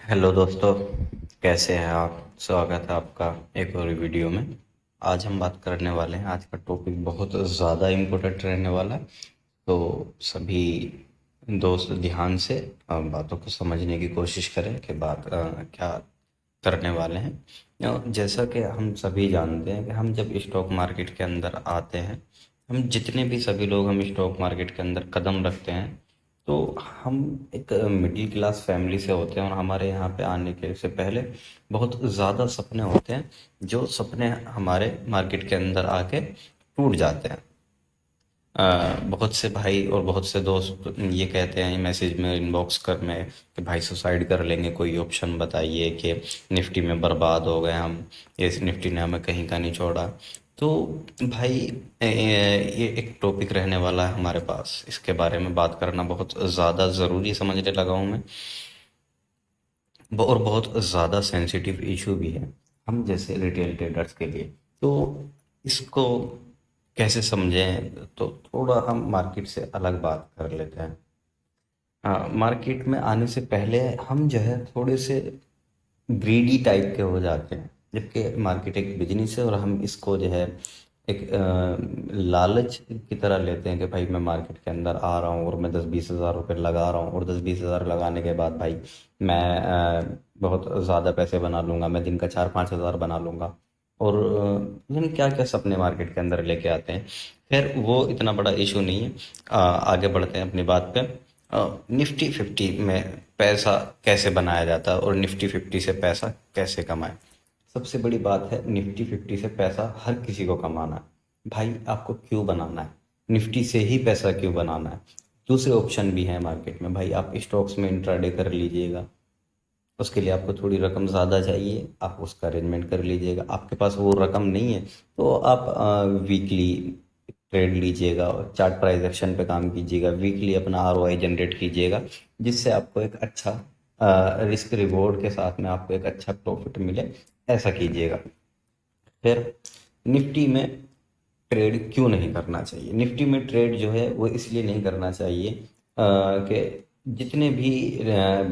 Hello दोस्तों, कैसे हैं आप? स्वागत है आपका एक और वीडियो में। आज हम बात करने वाले हैं। आज का टॉपिक बहुत ज़्यादा इम्पोर्टेंट रहने वाला है, तो सभी दोस्त ध्यान से बातों को समझने की कोशिश करें कि बात क्या करने वाले हैं। जैसा कि हम सभी जानते हैं कि हम जब स्टॉक मार्केट के अंदर आते हैं, हम जितने भी सभी लोग हम स्टॉक मार्केट के अंदर कदम रखते हैं, तो हम एक मिडिल क्लास फैमिली से होते हैं और हमारे यहाँ पे आने के से पहले बहुत ज़्यादा सपने होते हैं, जो सपने हमारे मार्केट के अंदर आके टूट जाते हैं। बहुत से भाई और बहुत से दोस्त ये कहते हैं मैसेज में, इनबॉक्स कर में, कि भाई सुसाइड कर लेंगे, कोई ऑप्शन बताइए कि निफ्टी में बर्बाद हो गए हम, इस निफ्टी ने हमें कहीं का नहीं छोड़ा। तो भाई ये एक टॉपिक रहने वाला है हमारे पास, इसके बारे में बात करना बहुत ज़्यादा ज़रूरी समझने लगा हूँ मैं। और बहुत ज़्यादा सेंसिटिव इशू भी है हम जैसे रिटेल ट्रेडर्स के लिए। तो इसको कैसे समझें, तो थोड़ा हम मार्केट से अलग बात कर लेते हैं। हाँ, मार्केट में आने से पहले हम जो है थोड़े से ग्रीडी टाइप के हो जाते हैं, जबकि मार्केट एक बिजनेस है और हम इसको जो है एक लालच की तरह लेते हैं कि भाई मैं मार्केट के अंदर आ रहा हूँ और मैं 10-20 हज़ार रुपये लगा रहा हूँ, और 10-20 हज़ार लगाने के बाद भाई मैं बहुत ज़्यादा पैसे बना लूँगा, मैं दिन का 4-5 हज़ार बना लूँगा। और यानी क्या क्या सपने मार्केट के अंदर लेके आते हैं। खैर वो इतना बड़ा इशू नहीं है। आगे बढ़ते हैं अपनी बात पे। निफ्टी फिफ्टी में पैसा कैसे बनाया जाता है और निफ्टी फिफ्टी से पैसा कैसे कमाएं। सबसे बड़ी बात है, निफ्टी फिफ्टी से पैसा हर किसी को कमाना है। भाई आपको क्यों बनाना है, निफ्टी से ही पैसा क्यों बनाना है? दूसरे ऑप्शन भी हैं मार्केट में। भाई आप स्टॉक्स में इंट्राडे कर लीजिएगा, उसके लिए आपको थोड़ी रकम ज़्यादा चाहिए, आप उसका अरेंजमेंट कर लीजिएगा। आपके पास वो रकम नहीं है तो आप वीकली ट्रेड लीजिएगा और चार्ट प्राइस एक्शन पे काम कीजिएगा, वीकली अपना आरओआई जनरेट कीजिएगा, जिससे आपको एक अच्छा रिस्क रिवॉर्ड के साथ में आपको एक अच्छा प्रॉफिट मिले। ऐसा कीजिएगा। फिर निफ्टी में ट्रेड क्यों नहीं करना चाहिए? निफ्टी में ट्रेड जो है वो इसलिए नहीं करना चाहिए कि जितने भी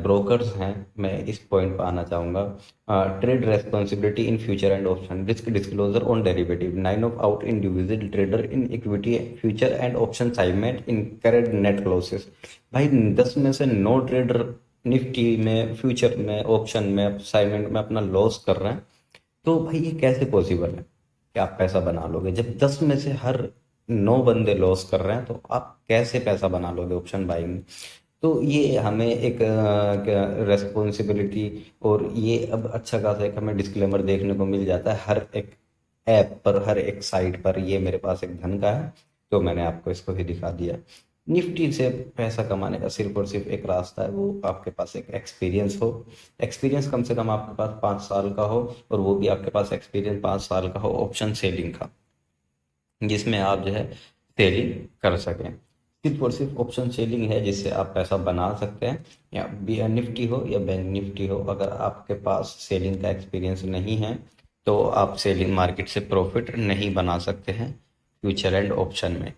ब्रोकर्स हैं, मैं इस पॉइंट पर आना चाहूँगा। Trade responsibility in future and option, risk disclosure on derivative, 9 of out individual trader in equity future and option segment in current net losses. भाई 10 में से 9 ट्रेडर निफ्टी में, फ्यूचर में, ऑप्शन में, सेगमेंट में अपना लॉस कर रहे हैं। तो भाई ये कैसे पॉसिबल है कि आप पैसा बना लोगे जब 10 में से हर 9 बंदे लॉस कर रहे हैं? तो आप कैसे पैसा बना लोगे ऑप्शन बाइंग में? तो ये हमें एक रेस्पॉन्सिबिलिटी, और ये अब अच्छा खासा एक हमें डिस्क्लेमर देखने को मिल जाता है हर एक ऐप पर, हर एक साइट पर। ये मेरे पास एक धन का है, तो मैंने आपको इसको भी दिखा दिया। निफ्टी से पैसा कमाने का सिर्फ और सिर्फ एक रास्ता है, वो आपके पास एक एक्सपीरियंस हो। एक्सपीरियंस कम से कम आपके पास 5 साल का हो, और वो भी आपके पास एक्सपीरियंस 5 साल का हो ऑप्शन सेलिंग का, जिसमें आप जो है सेलिंग कर सकें। सिर्फ और सिर्फ ऑप्शन सेलिंग है जिससे आप पैसा बना सकते हैं, या बी निफ्टी हो या बैंक निफ्टी हो। अगर आपके पास सेलिंग का एक्सपीरियंस नहीं है तो आप सेलिंग मार्केट से प्रॉफिट नहीं बना सकते हैं फ्यूचर एंड ऑप्शन में।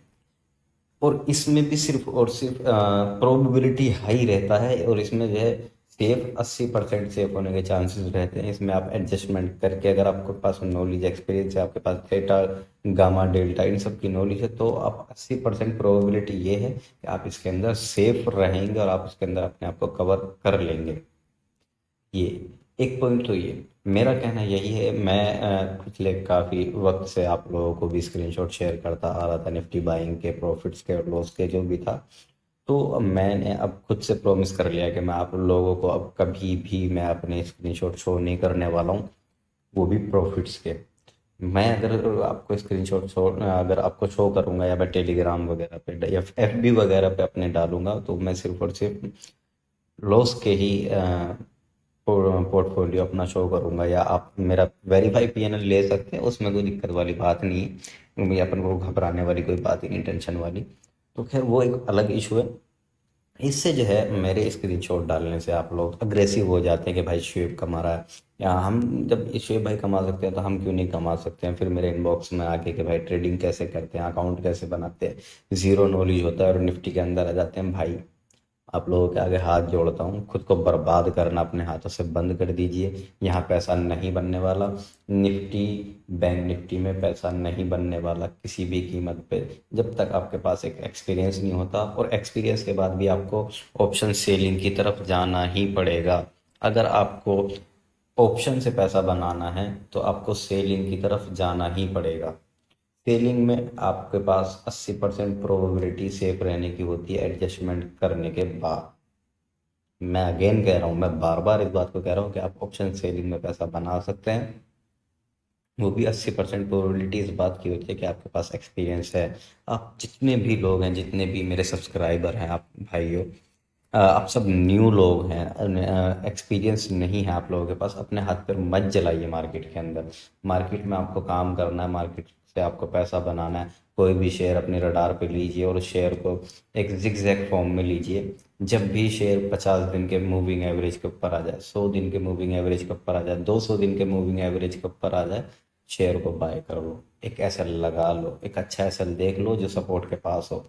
और इसमें भी सिर्फ और सिर्फ प्रोबेबिलिटी हाई रहता है, और इसमें जो है सेफ 80% सेफ होने के चांसेस रहते हैं। इसमें आप एडजस्टमेंट करके, अगर आपके पास नॉलेज एक्सपीरियंस है, आपके पास थीटा गामा डेल्टा इन सब की नॉलेज है, तो आप 80% प्रोबेबिलिटी ये है कि आप इसके अंदर सेफ रहेंगे और आप इसके अंदर अपने आप को कवर कर लेंगे। ये एक पॉइंट तो ये मेरा कहना यही है। मैं पिछले काफ़ी वक्त से आप लोगों को भी स्क्रीनशॉट शेयर करता आ रहा था निफ्टी बाइंग के, प्रॉफिट्स के और लॉस के जो भी था। तो मैंने अब खुद से प्रॉमिस कर लिया कि मैं आप लोगों को अब कभी भी मैं अपने स्क्रीनशॉट शो नहीं करने वाला हूँ, वो भी प्रॉफिट्स के। मैं अगर आपको स्क्रीनशॉट शो अगर आपको शो करूंगा, या मैं टेलीग्राम वगैरह पे या एफबी वगैरह पे अपने डालूंगा, तो मैं सिर्फ और सिर्फ लॉस के ही पोर्टफोलियो अपना शो करूंगा। या आप मेरा वेरीफाई पीएनएल ले सकते हैं, उसमें कोई दिक्कत वाली बात नहीं है, क्योंकि अपन को घबराने वाली कोई बात ही नहीं, टेंशन वाली। तो खैर वो एक अलग इशू है। इससे जो है मेरे स्क्रीनशॉट डालने से आप लोग अग्रेसिव हो जाते हैं कि भाई शुएब कमा रहा है, या हम जब शुएब भाई कमा सकते हैं तो हम क्यों नहीं कमा सकते हैं। फिर मेरे इनबॉक्स में आके कि भाई ट्रेडिंग कैसे करते हैं, अकाउंट कैसे बनाते हैं, जीरो नॉलेज होता है और निफ्टी के अंदर आ जाते हैं। भाई आप लोगों के आगे हाथ जोड़ता हूँ, खुद को बर्बाद करना अपने हाथों से बंद कर दीजिए। यहाँ पैसा नहीं बनने वाला। निफ्टी, बैंक निफ्टी में पैसा नहीं बनने वाला किसी भी कीमत पे, जब तक आपके पास एक एक्सपीरियंस नहीं होता। और एक्सपीरियंस के बाद भी आपको ऑप्शन सेलिंग की तरफ जाना ही पड़ेगा। अगर आपको ऑप्शन से पैसा बनाना है तो आपको सेलिंग की तरफ जाना ही पड़ेगा। सेलिंग में आपके पास 80% प्रोबेबिलिटी सेफ रहने की होती है एडजस्टमेंट करने के बाद। मैं अगेन कह रहा हूँ, मैं बार बार इस बात को कह रहा हूँ कि आप ऑप्शन सेलिंग में पैसा बना सकते हैं। वो भी 80% प्रोबेबिलिटी इस बात की होती है कि आपके पास एक्सपीरियंस है। आप जितने भी लोग हैं, जितने भी मेरे सब्सक्राइबर हैं, आप भाइयों, आप सब न्यू लोग हैं, एक्सपीरियंस नहीं है आप लोगों के पास। अपने हाथ पर मत जलाइए मार्केट के अंदर। मार्केट में आपको काम करना है, मार्केट से आपको पैसा बनाना है। कोई भी शेयर अपने रडार पे लीजिए और उस शेयर को एक जिगजैग फॉर्म में लीजिए। जब भी शेयर 50 दिन के मूविंग एवरेज के ऊपर आ जाए, 100 दिन के मूविंग एवरेज के ऊपर आ जाए, 200 दिन के मूविंग एवरेज के ऊपर आ जाए, शेयर को बाय कर लो। एक एसएल लगा लो, एक अच्छा एसएल देख लो जो सपोर्ट के पास हो।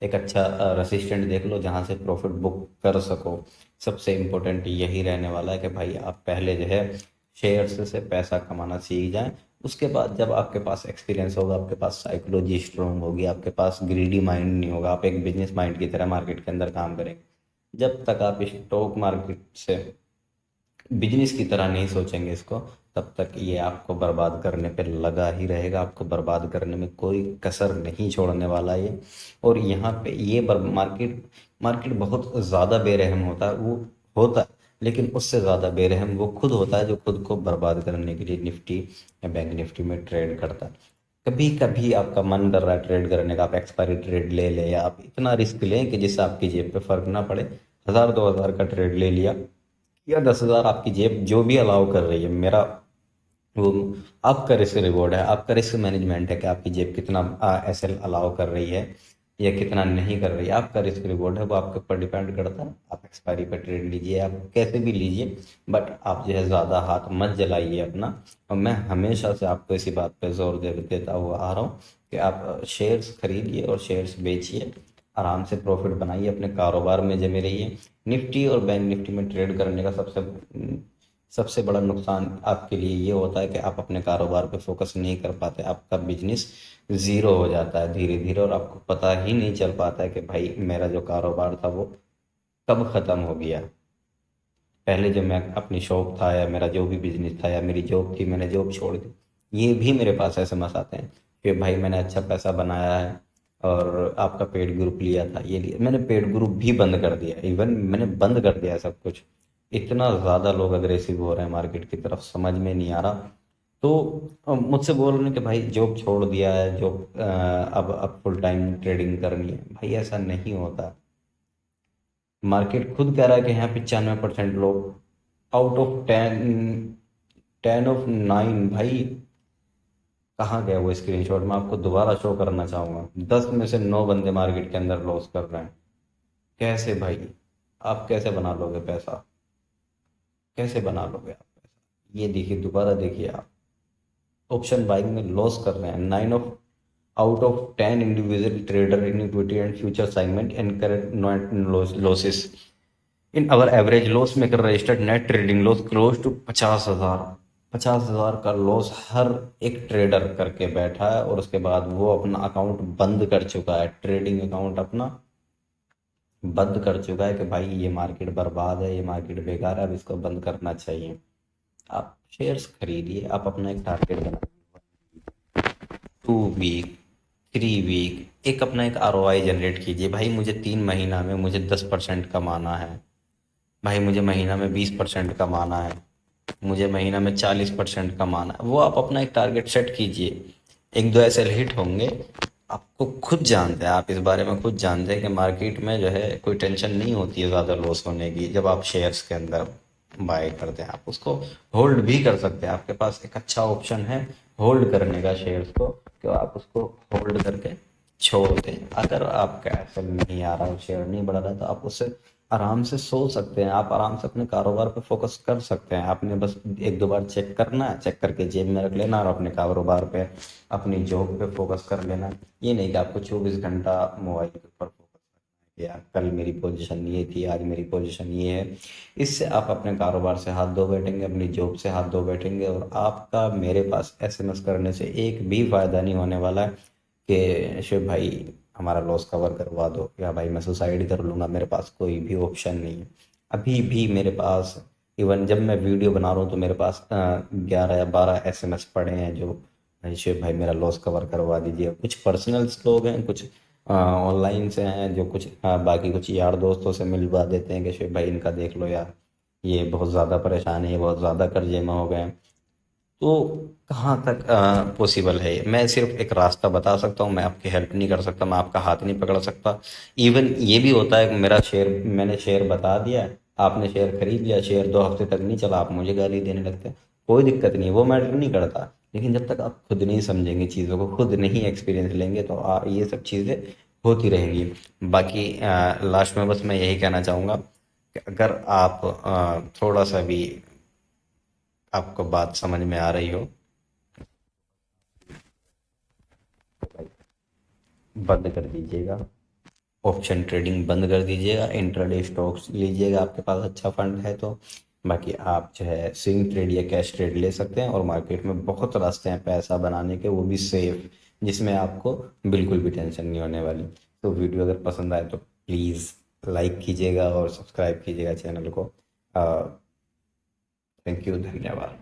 एक अच्छा रेसिस्टेंट देख लो जहाँ से प्रॉफिट बुक कर सको। सबसे इम्पोर्टेंट यही रहने वाला है कि भाई आप पहले जो है शेयर्स से पैसा कमाना सीख जाएं। उसके बाद जब आपके पास एक्सपीरियंस होगा, आपके पास साइकोलॉजी स्ट्रांग होगी, आपके पास ग्रीडी माइंड नहीं होगा, आप एक बिजनेस माइंड की तरह मार्केट के अंदर काम करेंगे। जब तक आप स्टॉक मार्केट से बिजनेस की तरह नहीं सोचेंगे इसको, तब तक ये आपको बर्बाद करने पे लगा ही रहेगा। आपको बर्बाद करने में कोई कसर नहीं छोड़ने वाला ये। और यहाँ पे ये मार्केट मार्केट बहुत ज़्यादा बेरहम होता है, वो होता है। लेकिन उससे ज़्यादा बेरहम वो खुद होता है जो खुद को बर्बाद करने के लिए निफ्टी या बैंक निफ्टी में ट्रेड करता है। कभी कभी आपका मन कर रहा है ट्रेड करने का, आप एक्सपायरी ट्रेड ले लें, या आप इतना रिस्क लें कि जिससे आपकी जेब पे फर्क ना पड़े। 1000 2000 का ट्रेड ले लिया, या 10,000 आपकी जेब जो भी अलाउ कर रही है। मेरा वो आपका रिस्क रिवॉर्ड है, आपका रिस्क मैनेजमेंट है कि आपकी जेब कितना एसएल अलाउ कर रही है या कितना नहीं कर रही है। आपका रिस्क रिवॉर्ड है, वो आपके ऊपर डिपेंड करता है। आप एक्सपायरी पर ट्रेड लीजिए, आप कैसे भी लीजिए, बट आप जो है ज़्यादा हाथ मत जलाइए अपना। और मैं हमेशा से आपको इसी बात पर जोर देता हुआ आ रहा हूँ कि आप शेयर्स खरीदिए और शेयर्स बेचिए, आराम से प्रॉफिट बनाइए, अपने कारोबार में जमे रहिए। निफ्टी और बैंक निफ्टी में ट्रेड करने का सबसे सबसे बड़ा नुकसान आपके लिए ये होता है कि आप अपने कारोबार पे फोकस नहीं कर पाते। आपका बिजनेस ज़ीरो हो जाता है धीरे धीरे, और आपको पता ही नहीं चल पाता है कि भाई मेरा जो कारोबार था वो कब ख़त्म हो गया। पहले जब मैं अपनी शॉप था, या मेरा जो भी बिजनेस था, या मेरी जॉब थी, मैंने जॉब छोड़ दी, ये भी मेरे पास एसएमएस आते हैं कि भाई मैंने अच्छा पैसा बनाया है और आपका पेड ग्रुप लिया था, ये लिया। मैंने पेड ग्रुप भी बंद कर दिया, इवन मैंने बंद कर दिया है सब कुछ। इतना ज़्यादा लोग अग्रेसिव हो रहे हैं मार्केट की तरफ, समझ में नहीं आ रहा। तो मुझसे बोल रहे हैं कि भाई जॉब छोड़ दिया है, जॉब अब फुल टाइम ट्रेडिंग करनी है। भाई ऐसा नहीं होता। मार्केट खुद कह रहा है कि यहाँ 95% लोग, आउट ऑफ 10 ऑफ 9, भाई कहाँ गया वो स्क्रीनशॉट? मैं आपको दोबारा शो करना चाहूंगा। 10 में से 9 बंदे मार्केट के अंदर लॉस कर रहे हैं। कैसे भाई? आप कैसे बना लोगे पैसा? कैसे बना लोगे आप पैसा? ये देखिए, दोबारा देखिए आप, ऑप्शन बाइंग में लॉस कर रहे हैं। 9 out of 10 individual trader in equity and future segment incorrect losses in our average loss maker registered net trading loss close to 50,000। 50,000 का लॉस हर एक ट्रेडर करके बैठा है, और उसके बाद वो अपना अकाउंट बंद कर चुका है, ट्रेडिंग अकाउंट अपना बंद कर चुका है कि भाई ये मार्केट बर्बाद है, ये मार्केट बेकार है, अब इसको बंद करना चाहिए। आप शेयर्स खरीदिए, आप अपना एक टारगेट बनाइए, 2 वीक, 3 वीक, एक अपना एक आरओआई जनरेट कीजिए। भाई मुझे 3 महीना में मुझे 10% कमाना है, भाई मुझे महीना में 20% कमाना है, मुझे महीना में 40% कमाना है। वो आप अपना एक टारगेट सेट कीजिए। एक दो ऐसे हिट होंगे, आपको खुद जानते हैं, आप इस बारे में खुद जानते हैं कि मार्केट में जो है कोई टेंशन नहीं होती है ज़्यादा लॉस होने की। जब आप शेयर्स के अंदर बाय करते हैं, आप उसको होल्ड भी कर सकते हैं। आपके पास एक अच्छा ऑप्शन है होल्ड करने का शेयर्स को, कि आप उसको होल्ड करके छोड़ दें। अगर आपका ऐसा नहीं आ रहा, शेयर नहीं बढ़ रहा, तो आप उससे आराम से सो सकते हैं। आप आराम से अपने कारोबार पे फोकस कर सकते हैं। आपने बस एक दो बार चेक करना है, चेक करके जेब में रख लेना, और अपने कारोबार पे, अपनी जॉब पे फोकस कर लेना। ये नहीं कि आपको 24 घंटा मोबाइल के ऊपर फोकस करना है। या कल मेरी पोजीशन ये थी, आज मेरी पोजीशन ये है। इससे आप अपने कारोबार से हाथ धो बैठेंगे, अपनी जॉब से हाथ धो बैठेंगे, और आपका मेरे पास एसएमएस करने से एक भी फायदा नहीं होने वाला है कि शिव भाई हमारा लॉस कवर करवा दो, या भाई मैं सुसाइड कर लूँगा। मेरे पास कोई भी ऑप्शन नहीं है अभी भी मेरे पास। इवन जब मैं वीडियो बना रहा हूँ तो मेरे पास 11 या 12 एसएमएस पड़े हैं, जो भाई शिव भाई मेरा लॉस कवर करवा दीजिए। कुछ पर्सनल्स लोग हैं, कुछ ऑनलाइन से हैं, जो कुछ बाकी कुछ यार दोस्तों से मिलवा देते हैं कि शिव भाई इनका देख लो यार, ये बहुत ज़्यादा परेशान है, ये बहुत ज़्यादा कर्जे में हो गए हैं। तो कहाँ तक पॉसिबल है? मैं सिर्फ एक रास्ता बता सकता हूँ, मैं आपकी हेल्प नहीं कर सकता, मैं आपका हाथ नहीं पकड़ सकता। इवन ये भी होता है कि मेरा शेयर, मैंने शेयर बता दिया, आपने शेयर खरीद लिया, शेयर 2 हफ्ते तक नहीं चला, आप मुझे गाली देने लगते हैं, कोई दिक्कत नहीं, वो मैटर नहीं करता। लेकिन जब तक आप खुद नहीं समझेंगे चीज़ों को, खुद नहीं एक्सपीरियंस लेंगे, तो ये सब चीज़ें होती रहेंगी। बाकी लास्ट में बस मैं यही कहना चाहूँगा कि अगर आप थोड़ा सा भी आपको बात समझ में आ रही हो, बंद कर दीजिएगा, ऑप्शन ट्रेडिंग बंद कर दीजिएगा, इंट्राडे स्टॉक्स लीजिएगा आपके पास अच्छा फंड है तो। बाकी आप जो है स्विंग ट्रेड या कैश ट्रेड ले सकते हैं, और मार्केट में बहुत रास्ते हैं पैसा बनाने के, वो भी सेफ, जिसमें आपको बिल्कुल भी टेंशन नहीं होने वाली। तो वीडियो अगर पसंद आए तो प्लीज़ लाइक कीजिएगा और सब्सक्राइब कीजिएगा चैनल को। थैंक यू, धन्यवाद।